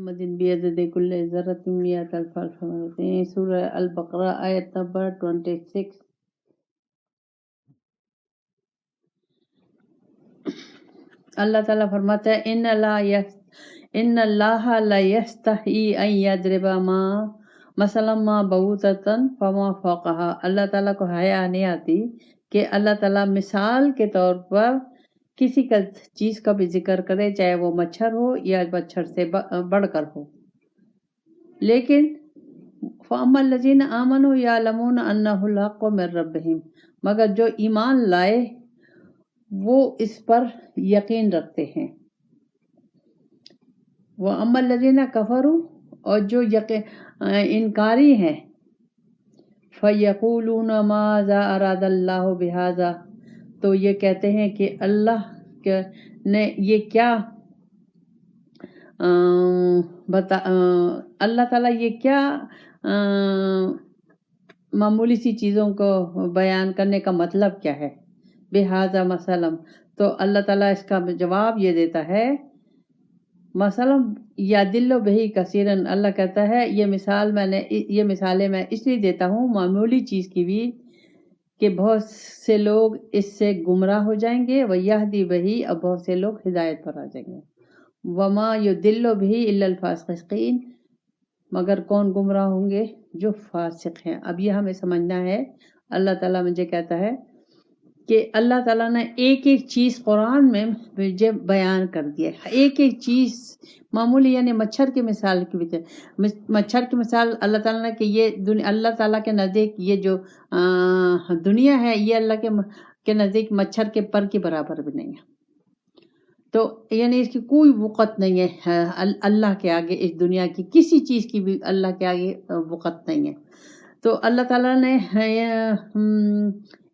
محمد بیعدد کل ذرۃ مئۃ الف مرتين سورہ البقرہ آیت نمبر 26۔ اللہ تعالیٰ فرماتا ہے ان اللہ لا یستحی ان یضرب مثلا ما بعوضۃ فما فوقها۔ اللہ تعالیٰ کو حیا نہیں آتی کہ اللہ تعالیٰ مثال کے طور پر کسی کا چیز کا بھی ذکر کرے، چاہے وہ مچھر ہو یا مچھر سے بڑھ کر ہو۔ لیکن فَأَمَّا الَّذِينَ آمَنُوا يَعْلَمُونَ أَنَّهُ الْحَقُّ مِن رَّبِّهِمْ، مگر جو ایمان لائے وہ اس پر یقین رکھتے ہیں۔ وَأَمَّا الَّذِينَ كَفَرُوا، اور جو انکاری ہیں، فَيَقُولُونَ مَاذَا أَرَادَ اللَّهُ بِهَذَا، تو یہ کہتے ہیں کہ اللہ نے یہ کیا اللہ تعالیٰ یہ کیا معمولی سی چیزوں کو بیان کرنے کا مطلب کیا ہے، بہذا مثلا، تو اللہ تعالیٰ اس کا جواب یہ دیتا ہے، مثلا یا دل بہی کثیرن، اللہ کہتا ہے یہ مثالیں میں اس لیے دیتا ہوں معمولی چیز کی بھی کہ بہت سے لوگ اس سے گمراہ ہو جائیں گے، وَيَهْدِي بِهِ، اور بہت سے لوگ ہدایت پر آ جائیں گے۔ وَمَا يُضِلُّ بِهِ إِلَّا الْفَاسِقِينَ، مگر کون گمراہ ہوں گے؟ جو فاسق ہیں۔ اب یہ ہمیں سمجھنا ہے، اللہ تعالیٰ مجھے کہتا ہے کہ اللہ تعالیٰ نے ایک ایک چیز قرآن میں مجھے بیان کر دی ہے، ایک ایک چیز معمولی، یعنی مچھر کی مثال کی بھی، مچھر کی مثال اللہ تعالیٰ نے کہ یہ اللہ تعالیٰ کے نزدیک یہ جو دنیا ہے، یہ اللہ کے نزدیک مچھر کے پر کے برابر بھی نہیں ہے، تو یعنی اس کی کوئی وقت نہیں ہے اللہ کے آگے، اس دنیا کی کسی چیز کی بھی اللہ کے آگے وقت نہیں ہے۔ تو اللہ تعالیٰ نے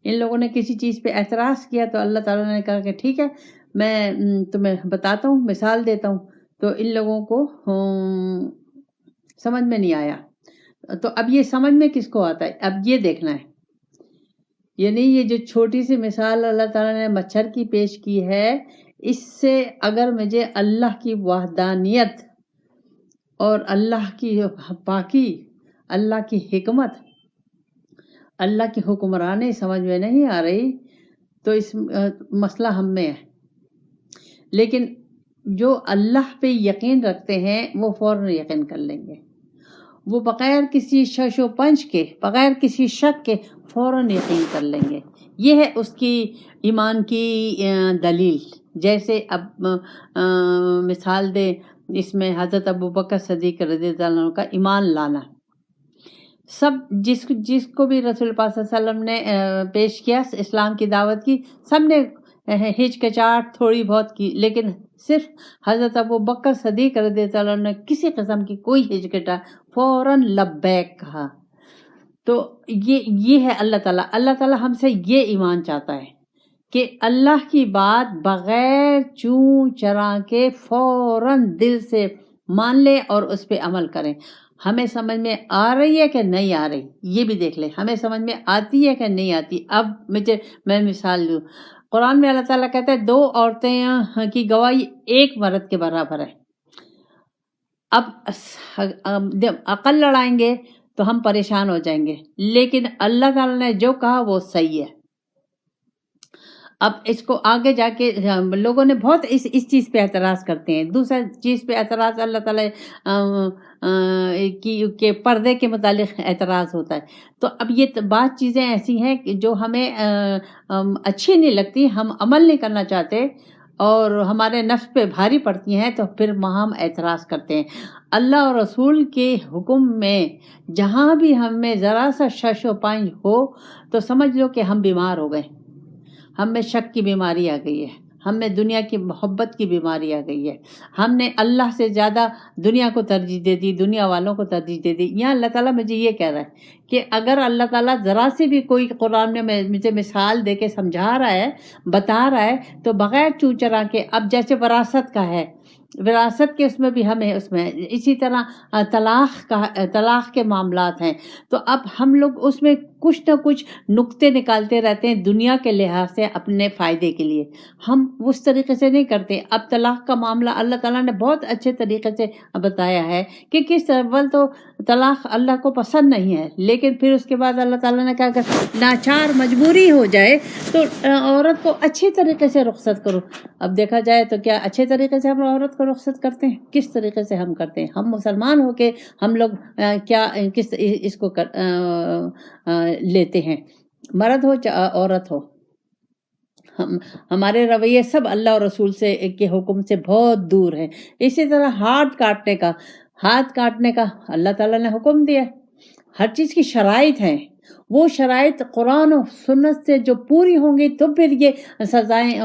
ان لوگوں نے کسی چیز پہ اعتراض کیا تو اللہ تعالیٰ نے کہا کہ ٹھیک ہے، میں تمہیں بتاتا ہوں، مثال دیتا ہوں، تو ان لوگوں کو سمجھ میں نہیں آیا۔ تو اب یہ سمجھ میں کس کو آتا ہے؟ اب یہ دیکھنا ہے، یعنی یہ جو چھوٹی سی مثال اللہ تعالیٰ نے مچھر کی پیش کی ہے، اس سے اگر مجھے اللہ کی وحدانیت اور اللہ کی پاکی، اللہ کی حکمت، اللہ کی حکمرانی سمجھ میں نہیں آ رہی تو اس مسئلہ ہم میں ہے۔ لیکن جو اللہ پہ یقین رکھتے ہیں وہ فوراً یقین کر لیں گے، وہ بغیر کسی شش و پنج کے، بغیر کسی شک کے فوراً یقین کر لیں گے۔ یہ ہے اس کی ایمان کی دلیل۔ جیسے اب مثال دے، اس میں حضرت ابوبکر صدیق رضی اللہ عنہ کا ایمان لانا، سب جس کو بھی رسول پاک صلی اللہ علیہ وسلم نے پیش کیا، اسلام کی دعوت کی، سب نے ہچکچاہٹ تھوڑی بہت کی، لیکن صرف حضرت ابوبکر صدیق رضی اللہ عنہ نے کسی قسم کی کوئی ہچکچاہٹ، فوراً لبیک کہا۔ تو یہ ہے اللہ تعالیٰ ہم سے یہ ایمان چاہتا ہے کہ اللہ کی بات بغیر چوں چرا کے فوراً دل سے مان لے اور اس پہ عمل کریں۔ ہمیں سمجھ میں آ رہی ہے کہ نہیں آ رہی، یہ بھی دیکھ لیں، ہمیں سمجھ میں آتی ہے کہ نہیں آتی۔ اب میں مثال دوں، قرآن میں اللہ تعالیٰ کہتا ہے 2 عورتیں کی گواہی 1 مرد کے برابر ہے۔ اب عقل لڑائیں گے تو ہم پریشان ہو جائیں گے، لیکن اللہ تعالیٰ نے جو کہا وہ صحیح ہے۔ اب اس کو آگے جا کے لوگوں نے بہت اس چیز پہ اعتراض کرتے ہیں۔ دوسرا چیز پہ اعتراض اللہ تعالیٰ کے پردے کے متعلق اعتراض ہوتا ہے۔ تو اب یہ بعض چیزیں ایسی ہیں کہ جو ہمیں اچھی نہیں لگتی، ہم عمل نہیں کرنا چاہتے اور ہمارے نفس پہ بھاری پڑتی ہیں، تو پھر ہم اعتراض کرتے ہیں۔ اللہ اور رسول کے حکم میں جہاں بھی ہمیں ذرا سا شش و پنج ہو تو سمجھ لو کہ ہم بیمار ہو گئے، ہم میں شک کی بیماری آ گئی ہے، ہم میں دنیا کی محبت کی بیماری آ گئی ہے، ہم نے اللہ سے زیادہ دنیا کو ترجیح دے دی، دنیا والوں کو ترجیح دے دی۔ یہاں اللہ تعالیٰ مجھے یہ کہہ رہا ہے کہ اگر اللہ تعالیٰ ذرا سے بھی کوئی قرآن میں مجھے مثال دے کے سمجھا رہا ہے، بتا رہا ہے، تو بغیر چوں چرا کے، اب جیسے وراثت کا ہے، وراثت کے اس میں بھی ہمیں اس میں اسی طرح طلاق کے معاملات ہیں، تو اب ہم لوگ اس میں کچھ نہ کچھ نقطے نکالتے رہتے ہیں دنیا کے لحاظ سے اپنے فائدے کے لیے. ہم اس طریقے سے نہیں کرتے. اب طلاق کا معاملہ اللہ تعالیٰ نے بہت اچھے طریقے سے بتایا ہے کہ کس طرح تو طلاق اللہ کو پسند نہیں ہے، لیکن پھر اس کے بعد اللہ تعالیٰ نے کہا کہ ناچار مجبوری ہو جائے تو عورت کو اچھی طریقے سے رخصت کرو. اب دیکھا جائے تو کیا اچھے طریقے سے ہم عورت کو رخصت کرتے ہیں؟ کس طریقے سے ہم کرتے ہیں؟ ہم مسلمان ہو کے ہم لوگ کیا کس اس کو لیتے ہیں، مرد ہو چاہے عورت ہو. ہمارے رویے سب اللہ اور رسول سے کے حکم سے بہت دور ہیں. اسی طرح ہاتھ کاٹنے کا اللہ تعالیٰ نے حکم دیا. ہر چیز کی شرائط ہیں، وہ شرائط قرآن و سنت سے جو پوری ہوں گی تو پھر یہ سزائیں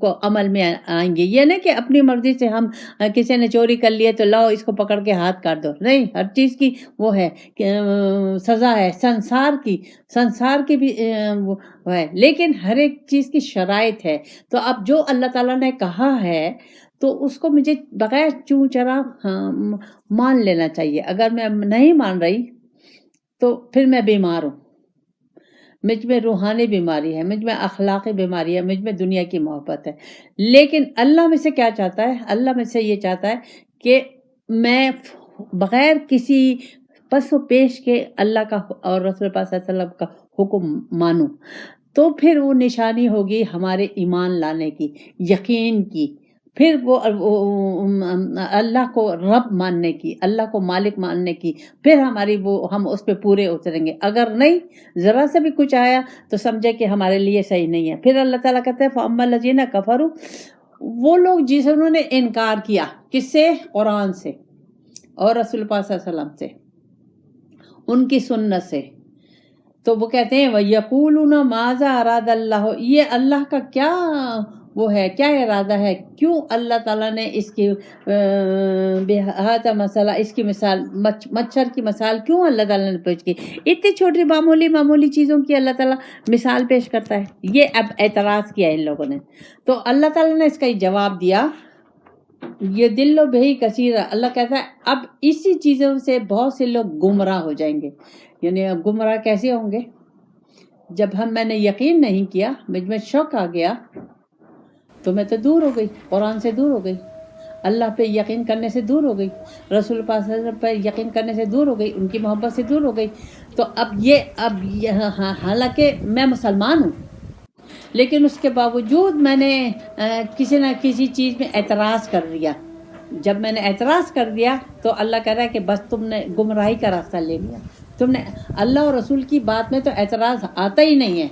کو عمل میں آئیں گی. یہ نہیں کہ اپنی مرضی سے ہم کسی نے چوری کر لیے تو لاؤ اس کو پکڑ کے ہاتھ کاٹ دو. نہیں، ہر چیز کی وہ ہے سزا ہے. سنسار کی بھی وہ ہے، لیکن ہر ایک چیز کی شرائط ہے. تو اب جو اللہ تعالیٰ نے کہا ہے تو اس کو مجھے بغیر چوں چرا مان لینا چاہیے. اگر میں نہیں مان رہی تو پھر میں بیمار ہوں. مجھ میں روحانی بیماری ہے، مجھ میں اخلاقی بیماری ہے، مجھ میں دنیا کی محبت ہے. لیکن اللہ میں سے کیا چاہتا ہے؟ اللہ میں سے یہ چاہتا ہے کہ میں بغیر کسی پس و پیش کے اللہ کا اور رسول پاک صلی اللہ علیہ وسلم کا حکم مانوں. تو پھر وہ نشانی ہوگی ہمارے ایمان لانے کی، یقین کی، پھر وہ اللہ کو رب ماننے کی، اللہ کو مالک ماننے کی. پھر ہماری ہم اس پہ پورے اتریں گے. اگر نہیں، ذرا سے بھی کچھ آیا تو سمجھے کہ ہمارے لیے صحیح نہیں ہے. پھر اللہ تعالیٰ کہتے ہیں فَأَمَّا الَّذِينَ كَفَرُوا، وہ لوگ جنہوں نے انکار کیا، کس سے؟ قرآن سے اور رسول پاک صلی اللہ علیہ وسلم سے، ان کی سنت سے. تو وہ کہتے ہیں وَيَقُولُونَ مَاذَا أَرَادَ اللَّهُ، یہ اللہ کا کیا وہ ہے، کیا ارادہ ہے؟ کیوں اللہ تعالیٰ نے اس کی بہذا مسئلہ، اس کی مثال مچھر کی مثال کیوں اللہ تعالیٰ نے پیش کی؟ اتنی چھوٹی معمولی چیزوں کی اللہ تعالیٰ مثال پیش کرتا ہے. یہ اب اعتراض کیا ان لوگوں نے. تو اللہ تعالیٰ نے اس کا جواب دیا، یہ دل و بہی کثیر. اللہ کہتا ہے اب اسی چیزوں سے بہت سے لوگ گمراہ ہو جائیں گے. یعنی اب گمراہ کیسے ہوں گے؟ جب میں نے یقین نہیں کیا، مجھ میں شک آ گیا تو میں تو دور ہو گئی، قرآن سے دور ہو گئی، اللہ پہ یقین کرنے سے دور ہو گئی، رسول پاک صلی اللہ علیہ وسلم پہ یقین کرنے سے دور ہو گئی، ان کی محبت سے دور ہو گئی. تو اب حالانکہ میں مسلمان ہوں، لیکن اس کے باوجود میں نے کسی نہ کسی چیز میں اعتراض کر دیا. جب میں نے اعتراض کر دیا تو اللہ کہہ رہا ہے کہ بس تم نے گمراہی کا راستہ لے لیا. تم نے اللہ اور رسول کی بات میں تو اعتراض آتا ہی نہیں ہے،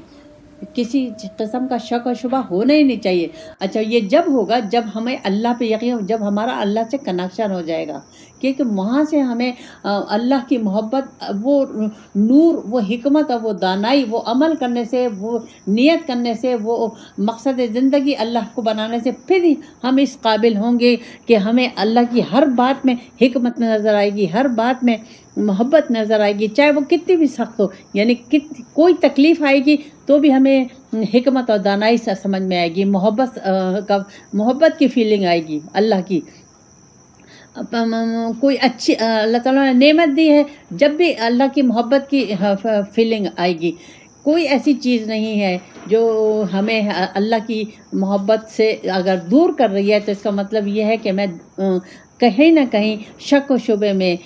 کسی قسم کا شک و شبہ ہونا ہی نہیں چاہیے. اچھا، یہ جب ہوگا جب ہمیں اللہ پہ یقین، جب ہمارا اللہ سے کنیکشن ہو جائے گا، کیونکہ وہاں سے ہمیں اللہ کی محبت، وہ نور، وہ حکمت اور وہ دانائی، وہ عمل کرنے سے، وہ نیت کرنے سے، وہ مقصد زندگی اللہ کو بنانے سے پھر ہی ہم اس قابل ہوں گے کہ ہمیں اللہ کی ہر بات میں حکمت نظر آئے گی، ہر بات میں محبت نظر آئے گی، چاہے وہ کتنی بھی سخت ہو. یعنی کوئی تکلیف آئے گی تو بھی ہمیں حکمت اور دانائی سے سمجھ میں آئے گی، محبت کی فیلنگ آئے گی اللہ کی. کوئی اچھی اللہ تعالیٰ نے نعمت دی ہے، جب بھی اللہ کی محبت کی فیلنگ آئے گی. کوئی ایسی چیز نہیں ہے جو ہمیں اللہ کی محبت سے اگر دور کر رہی ہے، تو اس کا مطلب یہ ہے کہ میں کہیں نہ کہیں شک و شبے میں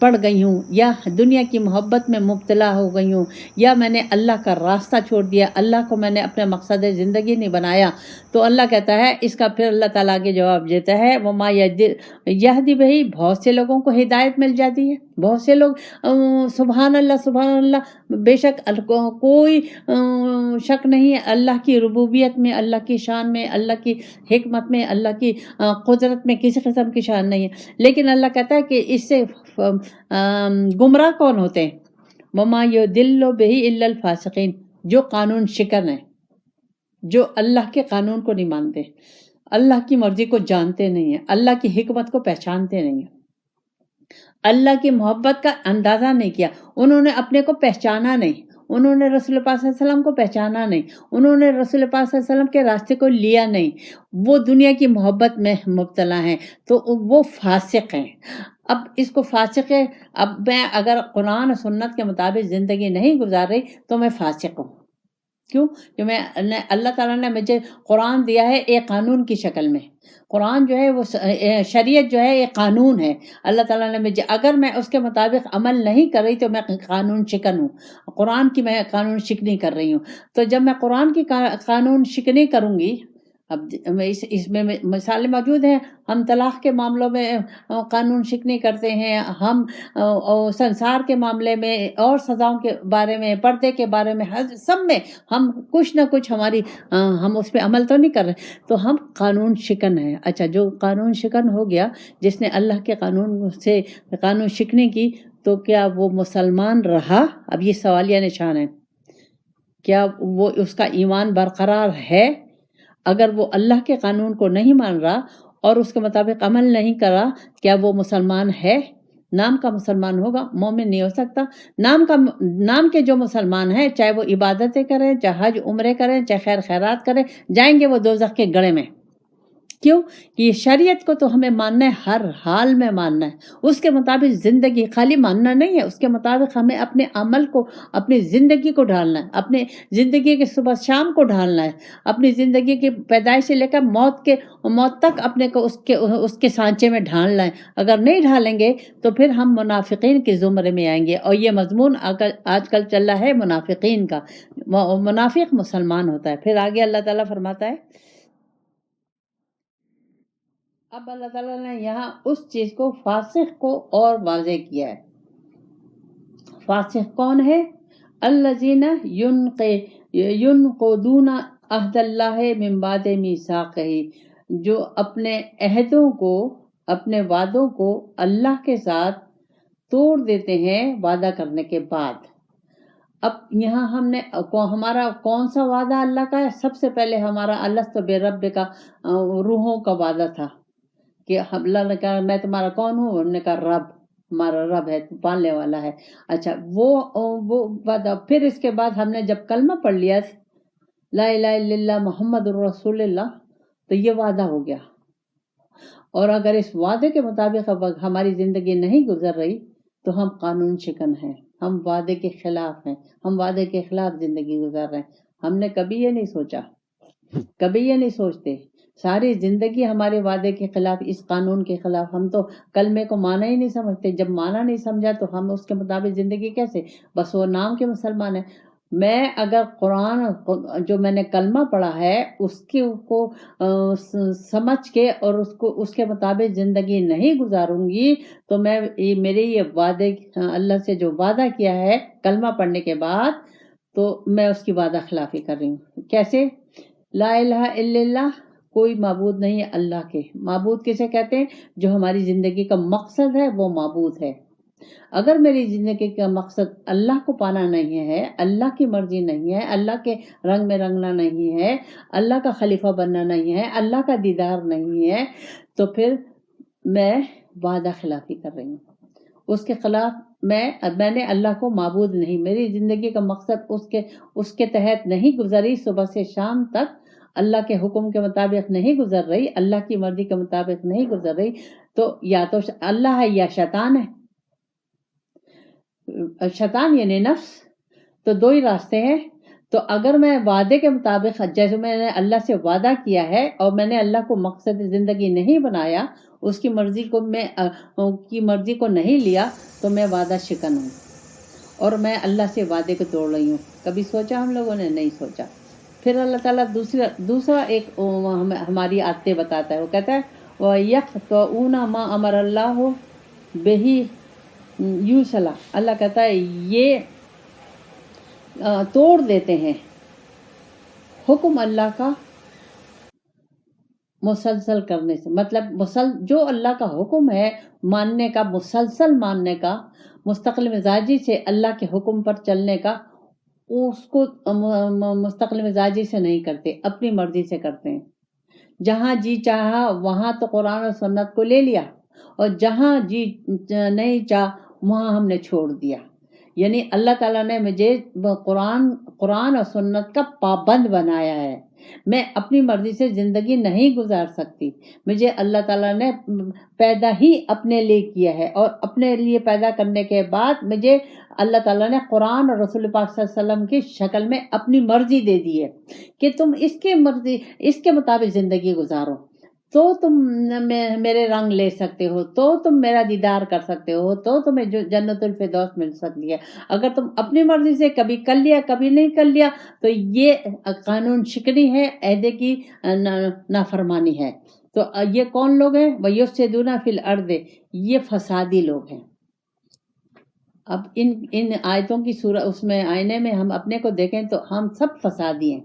پڑ گئی ہوں، یا دنیا کی محبت میں مبتلا ہو گئی ہوں، یا میں نے اللہ کا راستہ چھوڑ دیا، اللہ کو میں نے اپنے مقصد زندگی نہیں بنایا. تو اللہ کہتا ہے اس کا پھر اللہ تعالیٰ کے جواب دیتا ہے وما یہدی بہی، بہت سے لوگوں کو ہدایت مل جاتی ہے. بہت سے لوگ سبحان اللہ، بے شک کوئی شک نہیں ہے اللہ کی ربوبیت میں، اللہ کی شان میں، اللہ کی حکمت میں، اللہ کی قدرت میں کسی قسم کی شان نہیں ہے. لیکن اللہ کہتا ہے کہ اس سے گمراہ کون ہوتے ہیں؟ وما یضل بہ الا الفاسقین، جو قانون شکن ہیں، جو اللہ کے قانون کو نہیں مانتے، اللہ کی مرضی کو جانتے نہیں ہیں، اللہ کی حکمت کو پہچانتے نہیں ہیں، اللہ کی محبت کا اندازہ نہیں کیا، انہوں نے اپنے کو پہچانا نہیں، انہوں نے رسول پاک صلی اللہ علیہ وسلم کو پہچانا نہیں، انہوں نے رسول پاک صلی اللہ علیہ وسلم کے راستے کو لیا نہیں، وہ دنیا کی محبت میں مبتلا ہیں، تو وہ فاسق ہیں. اب اس کو فاسق ہے، اب میں اگر قرآن و سنت کے مطابق زندگی نہیں گزار رہی تو میں فاسق ہوں. کیوں کہ میں اللہ تعالیٰ نے مجھے قرآن دیا ہے ایک قانون کی شکل میں. قرآن جو ہے وہ شریعت جو ہے ایک قانون ہے اللہ تعالیٰ نے مجھے، اگر میں اس کے مطابق عمل نہیں کر رہی تو میں قانون شکن ہوں. قرآن کی میں قانون شکنی کر رہی ہوں. تو جب میں قرآن کی قانون شکنی کروں گی، اب اس میں مثالیں موجود ہیں. ہم طلاق کے معاملوں میں قانون شکنی کرتے ہیں، ہم سنسار کے معاملے میں اور سزاؤں کے بارے میں، پردے کے بارے میں، سب میں ہم کچھ نہ کچھ ہم اس پہ عمل تو نہیں کر رہے، تو ہم قانون شکن ہیں. اچھا، جو قانون شکن ہو گیا، جس نے اللہ کے قانون سے قانون شکنی کی، تو کیا وہ مسلمان رہا؟ اب یہ سوالیہ نشان ہے. کیا وہ اس کا ایمان برقرار ہے؟ اگر وہ اللہ کے قانون کو نہیں مان رہا اور اس کے مطابق عمل نہیں کرا، کیا وہ مسلمان ہے؟ نام کا مسلمان ہوگا، مومن نہیں ہو سکتا. نام کے جو مسلمان ہیں، چاہے وہ عبادتیں کریں، چاہے حج عمرے کریں، چاہے خیر خیرات کریں، جائیں گے وہ دوزخ کے گڑھے میں. کیوں؟ کہ شریعت کو تو ہمیں ماننا ہے، ہر حال میں ماننا ہے. اس کے مطابق زندگی خالی ماننا نہیں ہے، اس کے مطابق ہمیں اپنے عمل کو، اپنی زندگی کو ڈھالنا ہے، اپنے زندگی کے صبح شام کو ڈھالنا ہے، اپنی زندگی کی پیدائش سے لے کر موت تک اپنے کو اس کے سانچے میں ڈھالنا ہے. اگر نہیں ڈھالیں گے تو پھر ہم منافقین کے زمرے میں آئیں گے. اور یہ مضمون آج کل چل رہا ہے منافقین کا. منافق مسلمان ہوتا ہے. پھر آگے اللہ تعالیٰ فرماتا ہے، اب اللہ تعالیٰ نے یہاں اس چیز کو، فاسق کو اور واضح کیا ہے. فاسق کون ہے؟ الذین ینقضون عہد اللہ من بعد میثاقہ، جو اپنے عہدوں کو، اپنے وعدوں کو اللہ کے ساتھ توڑ دیتے ہیں وعدہ کرنے کے بعد. اب یہاں ہمارا کون سا وعدہ اللہ کا ہے؟ سب سے پہلے ہمارا الست برب کا روحوں کا وعدہ تھا کہ اللہ نے کہا میں تمہارا کون ہوں؟ ہم نے کہا رب، ہمارا رب ہے، پالنے والا ہے. اچھا، وہ وعدہ. پھر اس کے بعد ہم نے جب کلمہ پڑھ لیا لا الہ الا اللہ محمد الرسول اللہ، تو یہ وعدہ ہو گیا. اور اگر اس وعدے کے مطابق اب ہماری زندگی نہیں گزر رہی تو ہم قانون شکن ہیں، ہم وعدے کے خلاف ہیں، ہم وعدے کے خلاف زندگی گزار رہے ہیں. ہم نے کبھی یہ نہیں سوچا، کبھی یہ نہیں سوچتے. ساری زندگی ہمارے وعدے کے خلاف، اس قانون کے خلاف. ہم تو کلمے کو مانا ہی نہیں سمجھتے. جب مانا نہیں سمجھا تو ہم اس کے مطابق زندگی کیسے؟ بس وہ نام کے مسلمان ہیں. میں اگر قرآن جو میں نے کلمہ پڑھا ہے اس کو سمجھ کے اور اس کے مطابق زندگی نہیں گزاروں گی تو میرے یہ وعدے، اللہ سے جو وعدہ کیا ہے کلمہ پڑھنے کے بعد، تو میں اس کی وعدہ خلافی کر رہی ہوں. کیسے؟ لا الہ الا اللہ، کوئی معبود نہیں ہے اللہ کے. معبود کسے کہتے ہیں؟ جو ہماری زندگی کا مقصد ہے وہ معبود ہے. اگر میری زندگی کا مقصد اللہ کو پانا نہیں ہے، اللہ کی مرضی نہیں ہے، اللہ کے رنگ میں رنگنا نہیں ہے، اللہ کا خلیفہ بننا نہیں ہے، اللہ کا دیدار نہیں ہے، تو پھر میں وعدہ خلافی کر رہی ہوں. اس کے خلاف میں نے اللہ کو معبود نہیں، میری زندگی کا مقصد اس کے تحت نہیں گزری، صبح سے شام تک اللہ کے حکم کے مطابق نہیں گزر رہی، اللہ کی مرضی کے مطابق نہیں گزر رہی، تو یا تو اللہ ہے یا شیطان ہے. شیطان یعنی نفس. تو دو ہی راستے ہیں. تو اگر میں وعدے کے مطابق، جیسے میں نے اللہ سے وعدہ کیا ہے اور میں نے اللہ کو مقصد زندگی نہیں بنایا، اس کی مرضی کو نہیں لیا، تو میں وعدہ شکن ہوں اور میں اللہ سے وعدے کو توڑ رہی ہوں. کبھی سوچا ہم لوگوں نے؟ نہیں سوچا. پھر اللہ تعالیٰ دوسرا ایک ہماری عادتیں بتاتا ہے. وہ کہتا ہے وَيَقْطَعُونَ مَا أَمَرَ اللَّهُ بِهِ يُوصَلَ، اللہ کہتا ہے یہ توڑ دیتے ہیں حکم اللہ کا مسلسل کرنے سے. مطلب جو اللہ کا حکم ہے ماننے کا، مسلسل ماننے کا، مستقل مزاجی سے اللہ کے حکم پر چلنے کا، اس کو مستقل مزاجی سے نہیں کرتے، اپنی مرضی سے کرتے ہیں. جہاں جی چاہا وہاں تو قرآن اور سنت کو لے لیا، اور جہاں جی نہیں چاہ وہاں ہم نے چھوڑ دیا. یعنی اللہ تعالیٰ نے مجھے قرآن اور سنت کا پابند بنایا ہے. میں اپنی مرضی سے زندگی نہیں گزار سکتی. مجھے اللہ تعالیٰ نے پیدا ہی اپنے لیے کیا ہے، اور اپنے لیے پیدا کرنے کے بعد مجھے اللہ تعالیٰ نے قرآن اور رسول پاک صلی اللہ علیہ وسلم کی شکل میں اپنی مرضی دے دی ہے کہ تم اس کے مطابق زندگی گزارو، تو تم میرے رنگ لے سکتے ہو، تو تم میرا دیدار کر سکتے ہو، تو تمہیں جنت الفردوس مل سکتی ہے. اگر تم اپنی مرضی سے کبھی کر لیا کبھی نہیں کر لیا تو یہ قانون شکنی ہے، عہدے کی نافرمانی ہے. تو یہ کون لوگ ہیں؟ وَيُفْسِدُونَ فِي الْأَرْضِ، یہ فسادی لوگ ہیں. اب ان آیتوں کی صورت اس میں آئینے میں ہم اپنے کو دیکھیں تو ہم سب فسادی ہیں،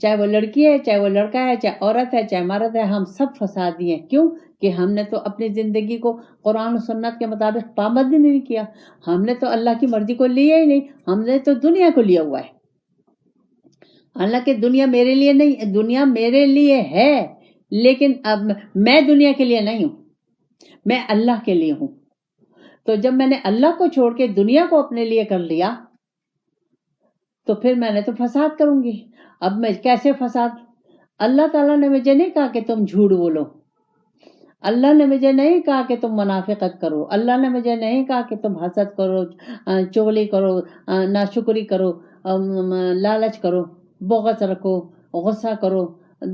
چاہے وہ لڑکی ہے، چاہے وہ لڑکا ہے، چاہے عورت ہے، چاہے مرد ہے، ہم سب فسادی ہیں. کیوں؟ کہ ہم نے تو اپنی زندگی کو قرآن و سنت کے مطابق پابند نہیں کیا. ہم نے تو اللہ کی مرضی کو لیا ہی نہیں، ہم نے تو دنیا کو لیا ہوا ہے. حالانکہ دنیا میرے لیے نہیں، دنیا میرے لیے ہے، لیکن اب میں دنیا کے لیے نہیں ہوں، میں اللہ کے لیے ہوں. تو جب میں نے اللہ کو چھوڑ کے دنیا کو اپنے لیے کر لیا تو پھر میں نے تو فساد کروں گی. اب میں کیسے فساد؟ اللہ تعالیٰ نے مجھے نہیں کہا کہ تم جھوٹ بولو، اللہ نے مجھے نہیں کہا کہ تم منافقت کرو، اللہ نے مجھے نہیں کہا کہ تم حسد کرو، چغلی کرو، ناشکری کرو، لالچ کرو، بغض رکھو، غصہ کرو،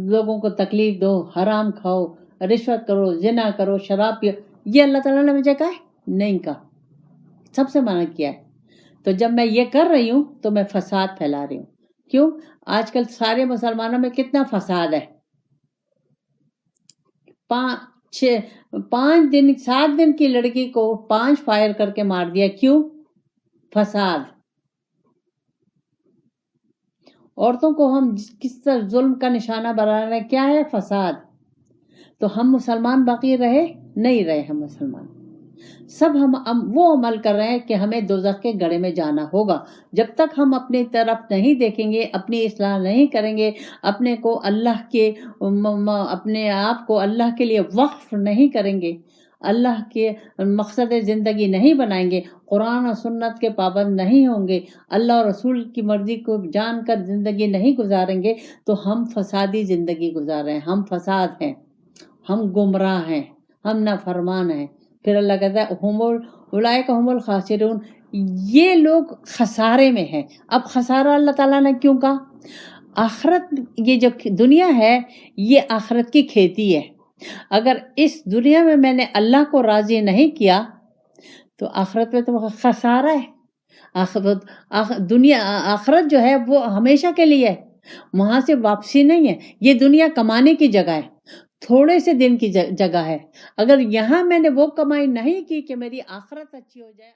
لوگوں کو تکلیف دو، حرام کھاؤ، رشوت کرو، زنا کرو، شراب پیو. یہ اللہ تعالیٰ نے مجھے کہا ہے؟ نہیں کہا، سب سے منع کیا ہے. تو جب میں یہ کر رہی ہوں تو میں فساد پھیلا رہی ہوں. کیوں؟ آج کل سارے مسلمانوں میں کتنا فساد ہے. 7 دن کی لڑکی کو 5 فائر کر کے مار دیا. کیوں؟ فساد. عورتوں کو ہم کس طرح ظلم کا نشانہ بنا رہے ہیں، کیا ہے؟ فساد. تو ہم مسلمان باقی رہے نہیں رہے. ہم مسلمان سب ہم وہ عمل کر رہے ہیں کہ ہمیں دوزخ کے گڑھے میں جانا ہوگا. جب تک ہم اپنی طرف نہیں دیکھیں گے، اپنی اصلاح نہیں کریں گے، اپنے آپ کو اللہ کے لیے وقف نہیں کریں گے، اللہ کے مقصد زندگی نہیں بنائیں گے، قرآن اور سنت کے پابند نہیں ہوں گے، اللہ اور رسول کی مرضی کو جان کر زندگی نہیں گزاریں گے، تو ہم فسادی زندگی گزار رہے ہیں. ہم فساد ہیں، ہم گمراہ ہیں، ہم نافرمان ہیں. پھر اللہ کہتا ہے اولئک هم الخاسرون، یہ لوگ خسارے میں ہیں. اب خسارہ اللہ تعالیٰ نے کیوں کہا؟ آخرت، یہ جو دنیا ہے یہ آخرت کی کھیتی ہے. اگر اس دنیا میں میں نے اللہ کو راضی نہیں کیا تو آخرت میں تو خسارہ ہے. آخرت جو ہے وہ ہمیشہ کے لیے ہے، وہاں سے واپسی نہیں ہے. یہ دنیا کمانے کی جگہ ہے، تھوڑے سے دن کی جگہ ہے. اگر یہاں میں نے وہ کمائی نہیں کی کہ میری آخرت اچھی ہو جائے.